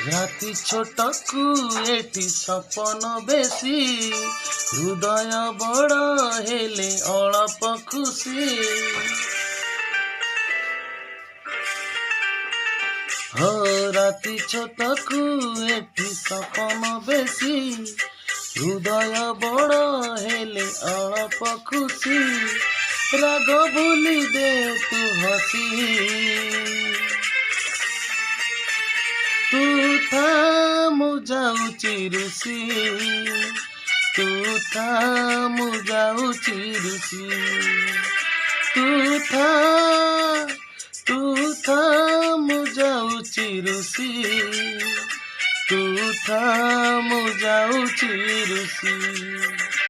ରାତି ଛୋଟକୁ ଏଠି ସପନ ବେଶୀ, ହୃଦୟ ବଡ଼ ହେଲେ ଅଳପ ଖୁସି। हो राति छोटकु एठी सपन बेसी, हृदय बड़ हेले अल्प खुशी। राग भूली दे तू हसी, तू था मुझाउची रुसी, तू था मुझाउची रुसी, तू था मुझाउची रुसी, तू था मुझाउची रुसी।